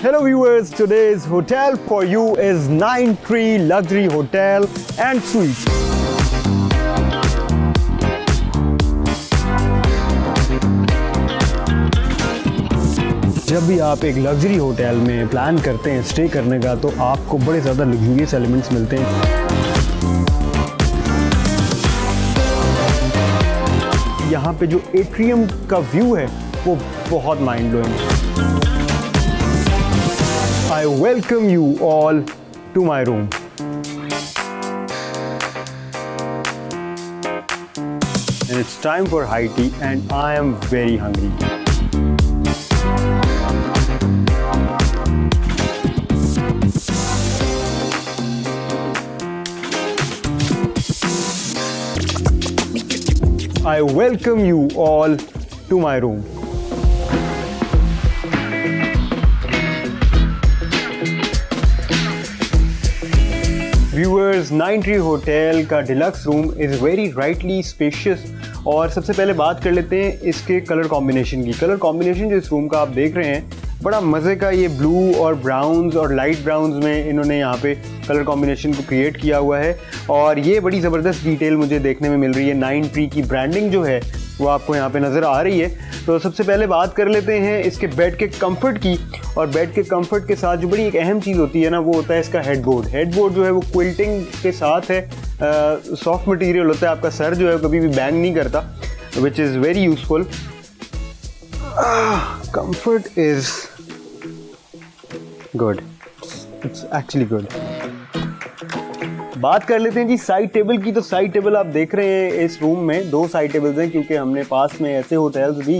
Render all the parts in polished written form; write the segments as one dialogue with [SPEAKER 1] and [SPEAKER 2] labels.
[SPEAKER 1] Hello viewers, today's hotel for you is 9 Tree Luxury Hotel and Suites. जब भी आप एक लग्जरी होटल में प्लान करते हैं स्टे करने का तो आपको बड़े ज़्यादा लग्जूरियस एलिमेंट्स मिलते हैं। यहाँ पे जो एट्रियम का व्यू है वो बहुत माइंड ब्लोइंग है। I welcome you all to my room. And it's time for high tea and I am very hungry. I welcome you all to my room. Viewers, 9 tree hotel का deluxe room is very rightly spacious. और सबसे पहले बात कर लेते हैं इसके colour combination की। कलर कॉम्बिनेशन जो इस रूम का आप देख रहे हैं बड़ा मज़े का, ये ब्लू और ब्राउन्स और लाइट ब्राउन्स में इन्होंने यहाँ पे कलर कॉम्बिनेशन को क्रिएट किया हुआ है और ये बड़ी ज़बरदस्त डिटेल मुझे देखने में मिल रही है। 9 ट्री की ब्रांडिंग जो है वो आपको यहाँ पे नज़र आ रही है। तो सबसे पहले बात कर लेते हैं इसके बेड के कंफर्ट की। और बेड के कंफर्ट के साथ जो बड़ी एक अहम चीज़ होती है ना, वो होता है इसका हेडबोर्ड। हेडबोर्ड जो है वो क्विल्टिंग के साथ है, सॉफ्ट मटेरियल होता है, आपका सर जो है कभी भी बैंग नहीं करता, which is very useful. Comfort is good, it's actually good. बात कर लेते हैं जी साइड टेबल की। तो साइड टेबल आप देख रहे हैं इस रूम में 2 साइड टेबल्स हैं, क्योंकि हमने पास में ऐसे होटल्स भी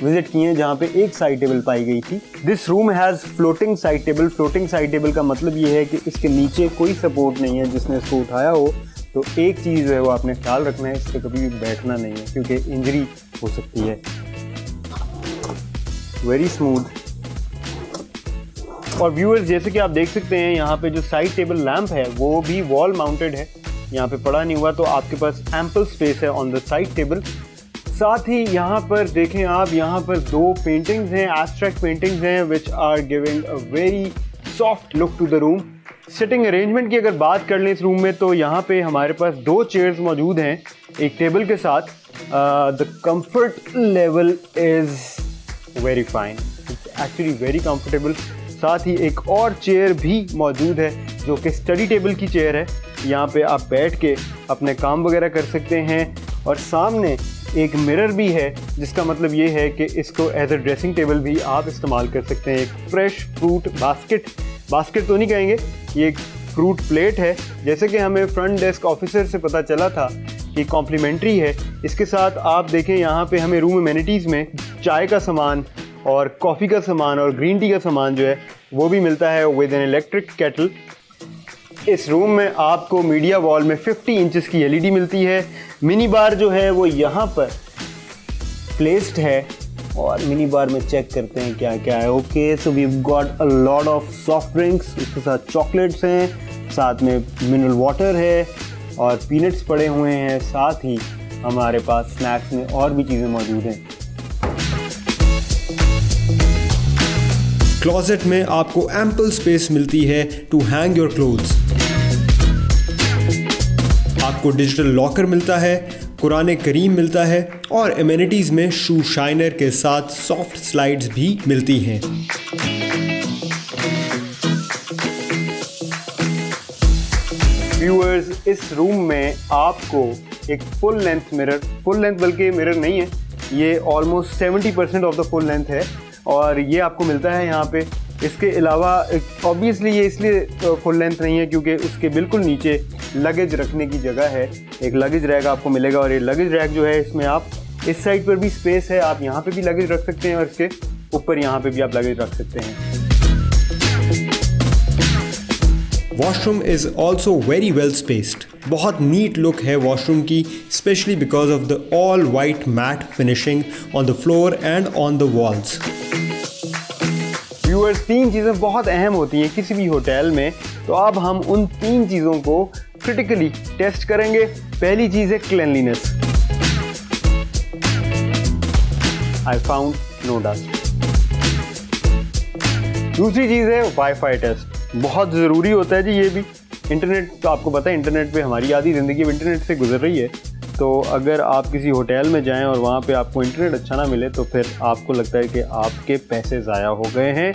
[SPEAKER 1] विजिट किए हैं जहाँ पे एक साइड टेबल पाई गई थी। This room has floating side table. Floating side table का मतलब ये है कि इसके नीचे कोई सपोर्ट नहीं है जिसने इसको उठाया हो। तो एक चीज़ है वो आपने ख्याल रखना है, इस पर कभी भी बैठना नहीं है क्योंकि इंजरी हो सकती है। Very smooth. और व्यूअर्स, जैसे कि आप देख सकते हैं यहाँ पे जो साइड टेबल लैंप है वो भी वॉल माउंटेड है, यहाँ पे पड़ा नहीं हुआ, तो आपके पास एम्पल स्पेस है ऑन द साइड टेबल। साथ ही यहाँ पर देखें आप, यहाँ पर 2 पेंटिंग्स हैं, एब्स्ट्रैक्ट पेंटिंग्स हैं which are giving a very soft look to the room. Sitting arrangement की अगर बात कर लें इस रूम में, तो यहाँ पे हमारे पास 2 चेयर्स मौजूद हैं एक टेबल के साथ। The comfort level is very fine, it's actually very comfortable. साथ ही एक और चेयर भी मौजूद है जो कि स्टडी टेबल की चेयर है। यहाँ पे आप बैठ के अपने काम वगैरह कर सकते हैं। और सामने एक मिरर भी है, जिसका मतलब ये है कि इसको एज अ ड्रेसिंग टेबल भी आप इस्तेमाल कर सकते हैं। एक फ्रेश फ्रूट बास्केट तो नहीं कहेंगे, ये एक फ्रूट प्लेट है। जैसे कि हमें फ्रंट डेस्क ऑफिसर से पता चला था कि कॉम्प्लीमेंट्री है। इसके साथ आप देखें यहाँ पे हमें रूम एमेनिटीज़ में चाय का सामान और कॉफ़ी का सामान और ग्रीन टी का सामान जो है वो भी मिलता है विद एन इलेक्ट्रिक केटल। इस रूम में आपको मीडिया वॉल में 50 इंचेस की एलईडी मिलती है। मिनी बार जो है वो यहाँ पर प्लेस्ड है और मिनी बार में चेक करते हैं क्या क्या है। Okay, so we got a lot of soft drinks, उसके साथ चॉकलेट्स हैं, साथ में मिनरल वाटर है और पीनट्स पड़े हुए हैं। साथ ही हमारे पास स्नैक्स में और भी चीज़ें मौजूद हैं।
[SPEAKER 2] क्लोजेट में आपको एम्पल स्पेस मिलती है टू हैंग योर क्लोथ्स। आपको डिजिटल लॉकर मिलता है, कुरान करीम मिलता है और एमेनिटीज में शू शाइनर के साथ सॉफ्ट स्लाइड्स भी मिलती हैं।
[SPEAKER 1] व्यूअर्स, इस रूम में आपको एक फुल लेंथ बल्कि मिरर नहीं है, ये almost 70% of the full length है और ये आपको मिलता है यहाँ पे। इसके अलावा ऑब्वियसली ये इसलिए फुल लेंथ नहीं है क्योंकि उसके बिल्कुल नीचे लगेज रखने की जगह है। एक लगेज रैक आपको मिलेगा और ये लगेज रैक जो है इसमें आप इस साइड पर भी स्पेस है, आप यहाँ पे भी लगेज रख सकते हैं और इसके ऊपर यहाँ पे भी आप लगेज रख सकते हैं।
[SPEAKER 2] Washroom is also very well spaced. बहुत नीट लुक है वॉशरूम की, specially because of the all white mat finishing on the floor and on the walls.
[SPEAKER 1] Viewers, 3 चीज़ें बहुत अहम होती हैं किसी भी होटल में, तो अब हम उन 3 चीज़ों को क्रिटिकली टेस्ट करेंगे। पहली चीज़ है cleanliness. I found no dust. दूसरी चीज़ है वाईफाई टेस्ट, बहुत ज़रूरी होता है जी ये भी। इंटरनेट तो आपको पता है, इंटरनेट पे हमारी आधी ज़िंदगी अब इंटरनेट से गुजर रही है। तो अगर आप किसी होटल में जाएं और वहाँ पे आपको इंटरनेट अच्छा ना मिले तो फिर आपको लगता है कि आपके पैसे ज़ाया हो गए हैं।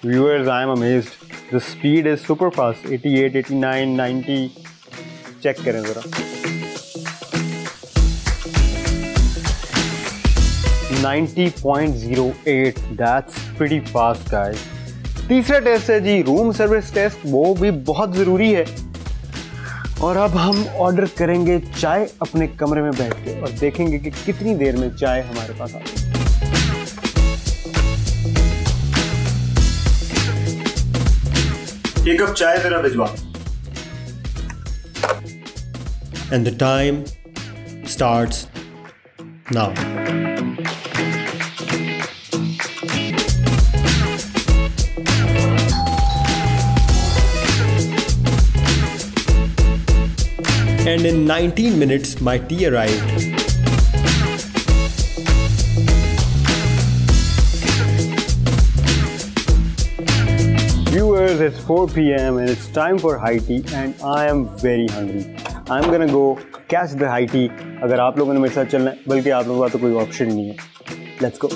[SPEAKER 1] Viewers, I am amazed, the speed is super fast, 88, 89, 90, check करें ज़रा। 90.08, दैट्स प्रीटी फास्ट गाइस। तीसरा टेस्ट है जी रूम सर्विस टेस्ट, वो भी बहुत ज़रूरी है। और अब हम ऑर्डर करेंगे चाय अपने कमरे में बैठ के और देखेंगे कि कितनी देर में चाय हमारे पास आती है।
[SPEAKER 2] एक कप चाय जरा भिजवा। And the time starts now. And in 19 minutes, my tea arrived.
[SPEAKER 1] Viewers, it's 4 p.m. and it's time for high tea and I am very hungry. I'm gonna go catch the high tea. अगर आप लोगों ने मेरे साथ चलना है, बल्कि आप लोगों का तो कोई ऑप्शन नहीं है। Let's go.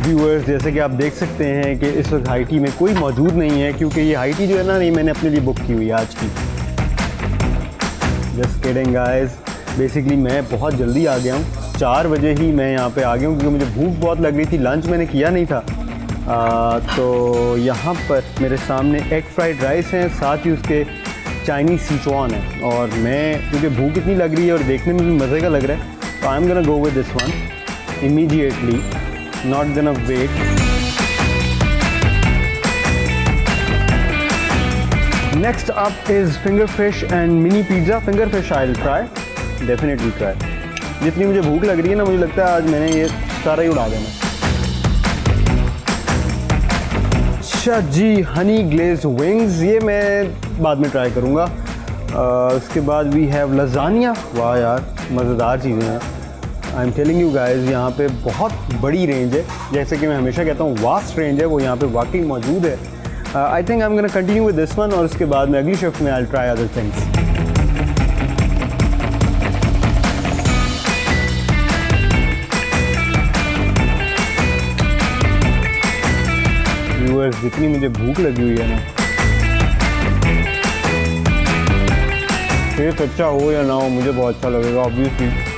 [SPEAKER 1] व्यूअर्स, जैसे कि आप देख सकते हैं कि इस वक्त हाई टी में कोई मौजूद नहीं है, क्योंकि ये हाई टी जो है ना, नहीं मैंने अपने लिए बुक की हुई है आज की। जस्ट किडिंग गाइस, बेसिकली मैं बहुत जल्दी आ गया हूँ, 4 बजे ही मैं यहाँ पे आ गया हूँ क्योंकि मुझे भूख बहुत लग रही थी। लंच मैंने किया नहीं था। तो यहाँ पर मेरे सामने एग फ्राइड राइस हैं, साथ ही उसके चाइनीज़ सिचुआन है। और मुझे भूख इतनी लग रही है और देखने में भी मज़े का लग रहा है, तो I am gonna go with this one immediately, not gonna wait. Next up is finger fish and mini pizza. Finger fish I'll try, definitely try. जितनी मुझे भूख लग रही है ना, मुझे लगता है आज मैंने ये सारा ही उड़ा देना। अच्छा जी, हनी ग्लेज्ड विंग्स, ये मैं बाद में ट्राई करूँगा। उसके बाद वी हैव लजानिया। वाह यार, मज़ेदार चीज़ें हैं। I am telling you guys, यहाँ पे बहुत बड़ी रेंज है, जैसे कि मैं हमेशा कहता हूँ वास्ट रेंज है, वो यहाँ पे वाकई मौजूद है। I think I am gonna continue with this one और उसके बाद में अगली शिफ्ट में I will try other things. Viewers, जितनी मुझे भूख लगी हुई है ना, टेस्ट अच्छा हो या ना हो, मुझे बहुत अच्छा लगेगा ऑब्वियसली।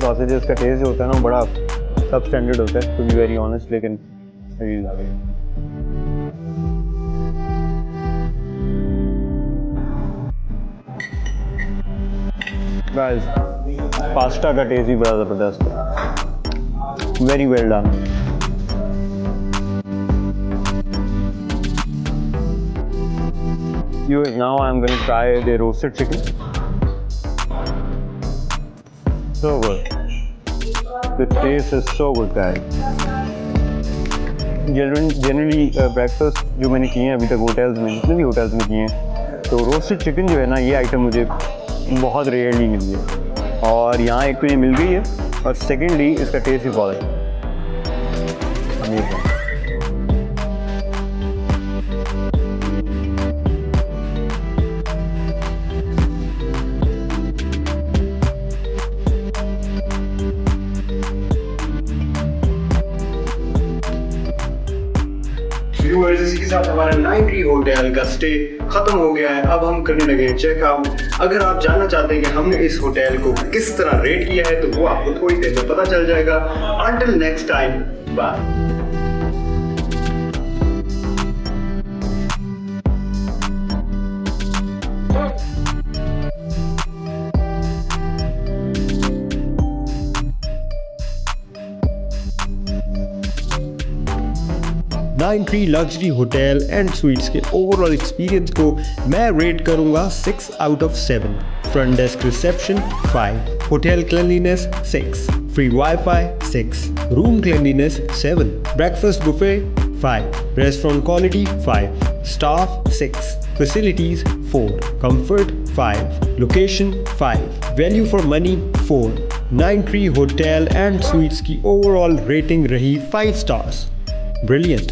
[SPEAKER 1] सॉसेजेस का टेस्ट जो होता है ना बड़ा सब स्टैंडर्ड होता है, टू बी वेरी ऑनेस्ट, लेकिन गाइस पास्ता का टेस्ट भी बड़ा ज़बरदस्त है, very well done. Now I'm going to try the roasted chicken. So good. The taste is so good, guys. Generally breakfast जो मैंने किए हैं अभी तक होटल्स में, जितने भी होटल्स में किए हैं, तो रोस्टेड चिकन जो है ना, ये आइटम मुझे बहुत रेयरली मिलती है, और यहाँ एक तो ये मिल गई है, और सेकेंडली इसका टेस्ट भी बहुत है। इसी के साथ हमारा 9 ट्री होटल का स्टे खत्म हो गया है। अब हम करने लगे चेकआउट। अगर आप जानना चाहते हैं कि हमने इस होटल को किस तरह रेट किया है तो वो आपको थोड़ी देर में पता चल जाएगा। Until next time, bye.
[SPEAKER 2] 9 tree luxury hotel and suites के ओवरऑल एक्सपीरियंस को मैं रेट करूंगा 6 out of 7। Front desk reception 5, hotel cleanliness 6, free WiFi 6, room cleanliness 7, breakfast buffet 5, restaurant quality 5, staff 6, facilities 4, comfort 5, location 5, value for money 4। 9 tree hotel and suites की overall rating रही 5 stars. Brilliant.